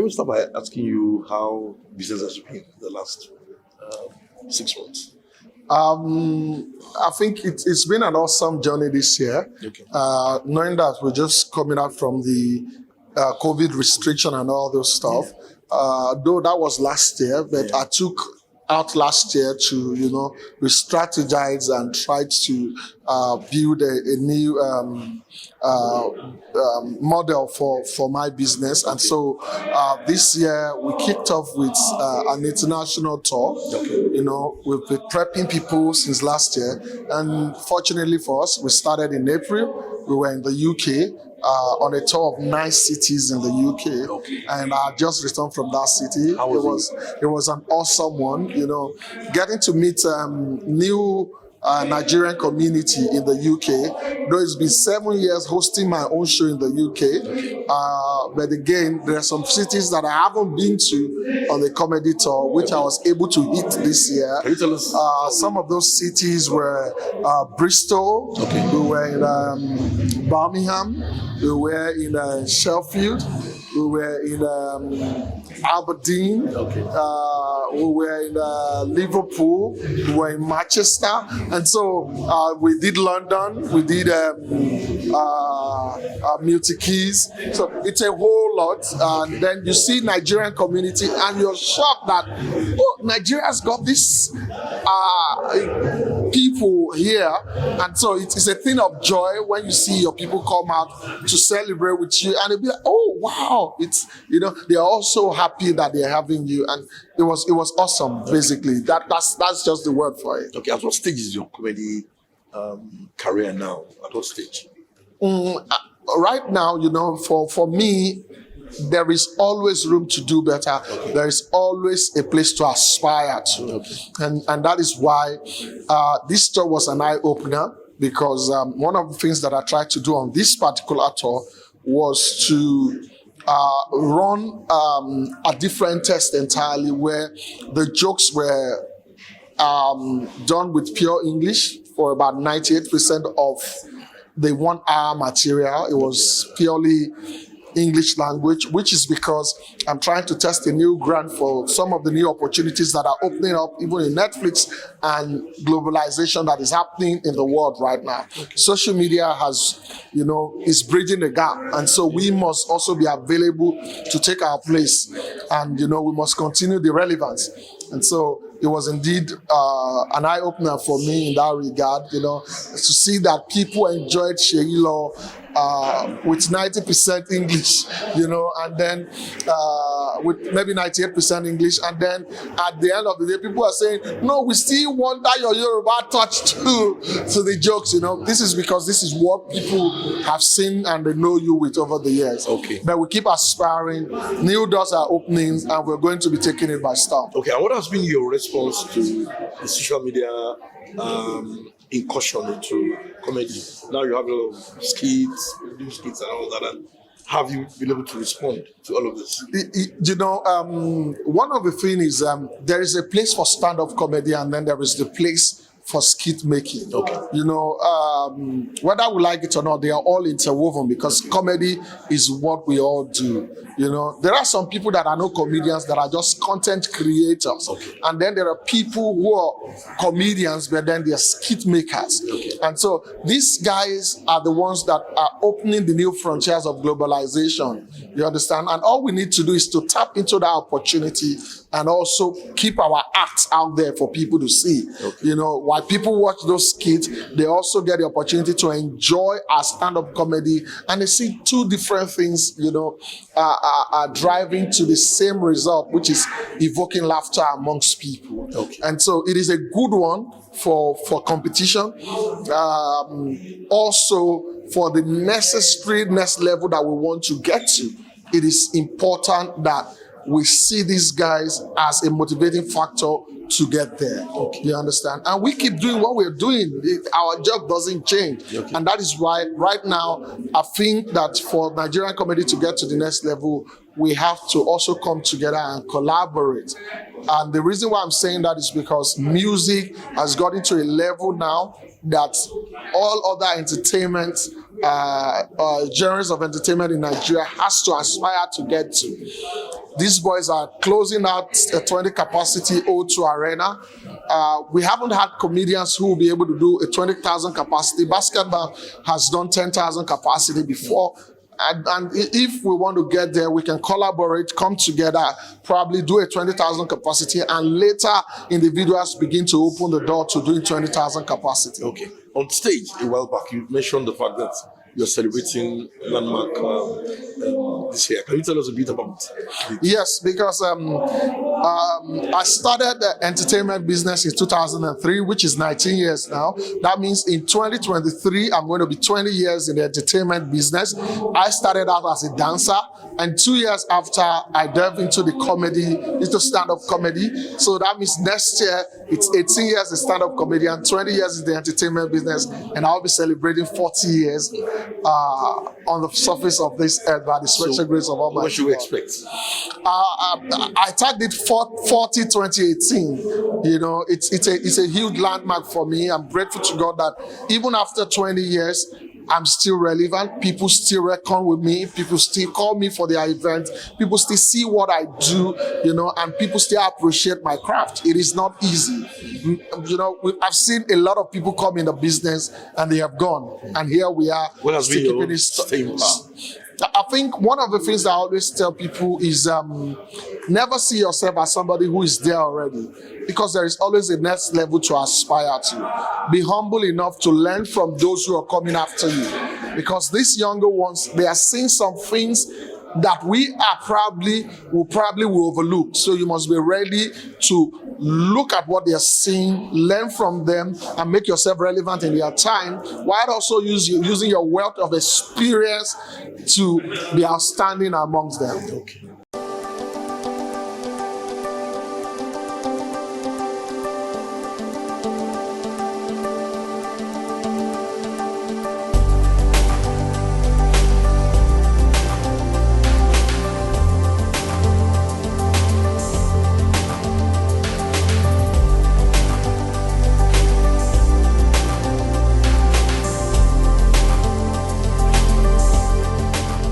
me start by asking you how business has been the last 6 months. I think it's been an awesome journey this year. Okay. Knowing that we're just coming out from the COVID restriction and all those stuff. Though that was last year, but I took out last year to, re-strategize and try to build a new model for my business. And so this year we kicked off with an international tour. Okay. We've been prepping people since last year. And fortunately for us, we started in April. We were in the UK. On a tour of 9 cities in the UK, okay. And I just returned from that city. It was an awesome one. Getting to meet new Nigerian community in the UK. Though it's been 7 years hosting my own show in the UK, but again, there are some cities that I haven't been to on the comedy tour, which I was able to hit this year. Can you tell us? Some of those cities were Bristol. Okay. We were in Birmingham. We were in Sheffield. We were in Aberdeen. Okay. We were in Liverpool. We were in Manchester. And so we did London. We did Milton Keys. So it's a whole lot. And then you see Nigerian community and you're shocked that, Nigeria's got this people here. And so it is a thing of joy when you see your people come out to celebrate with you. And they'll be like, oh, wow. It's, they're also happy that they're having you. And it was awesome, basically. That's just the word for it. Okay, at what stage is your comedy career now? At what stage? Right now, for me, there is always room to do better. Okay. There is always a place to aspire to. Okay. And that is why this tour was an eye-opener, because one of the things that I tried to do on this particular tour was to run a different test entirely, where the jokes were done with pure English for about 98% of the 1 hour material. It was purely English language, which is because I'm trying to test a new ground for some of the new opportunities that are opening up, even in Netflix, and globalization that is happening in the world right now. Okay. Social media is bridging the gap, and so we must also be available to take our place, and we must continue the relevance. And so it was indeed an eye-opener for me in that regard, to see that people enjoyed Seyi with 90% English, and then with maybe 98% English. And then at the end of the day, people are saying, no, we still want that your Yoruba touch to the jokes, This is because this is what people have seen and they know you with over the years. Okay. But we keep aspiring. New doors are opening, and we're going to be taking it by storm. Okay, and what has been your response to the social media incursion into comedy? Now you have a lot of skits, new skits and all that. And have you been able to respond to all of this? One of the things is there is a place for stand-up comedy, and then there is the place for skit making. Okay. Whether we like it or not, they are all interwoven, because comedy is what we all do. There are some people that are no comedians that are just content creators. Okay. And then there are people who are comedians, but then they're skit makers. Okay. And so these guys are the ones that are opening the new frontiers of globalization. You understand? And all we need to do is to tap into that opportunity and also keep our acts out there for people to see. Okay. While people watch those skits, they also get the opportunity to enjoy our stand-up comedy, and they see two different things, are driving to the same result, which is evoking laughter amongst people. Okay. And so it is a good one for competition. Also, for the necessary next level that we want to get to, it is important that we see these guys as a motivating factor to get there. Okay. You understand? And we keep doing what we're doing. Our job doesn't change. Okay. And that is why right now, I think that for Nigerian comedy to get to the next level, we have to also come together and collaborate. And the reason why I'm saying that is because music has gotten to a level now that all other entertainment, genres of entertainment in Nigeria has to aspire to get to. These boys are closing out a 20 capacity O2 arena. We haven't had comedians who will be able to do a 20,000 capacity. Basketball has done 10,000 capacity before. And if we want to get there, we can collaborate, come together, probably do a 20,000 capacity, and later individuals begin to open the door to doing 20,000 capacity. Okay. On stage a while back, you mentioned the fact that you're celebrating landmark this year. Can you tell us a bit about it? Yes, because I started the entertainment business in 2003, which is 19 years now. That means in 2023, I'm going to be 20 years in the entertainment business. I started out as a dancer, and 2 years after, I delved into the comedy, into stand-up comedy. So that means next year, it's 18 years in stand-up comedy and 20 years in the entertainment business, and I'll be celebrating 40 years on the surface of this earth by the special grace of Almighty. What should we expect? I tagged it 40 2018. You know, it's a huge landmark for me. I'm grateful to God that even after 20 years, I'm still relevant. People still reckon with me. People still call me for their event. People still see what I do, you know, and people still appreciate my craft. It is not easy. You know, I've seen a lot of people come in the business and they have gone. And here we are. What has been your staying power? I think one of the things that I always tell people is never see yourself as somebody who is there already, because there is always a next level to aspire to. Be humble enough to learn from those who are coming after you, because these younger ones, they are seeing some things that we will overlook. So you must be ready to look at what they are seeing, learn from them, and make yourself relevant in their time, while also using your wealth of experience to be outstanding amongst them. Okay.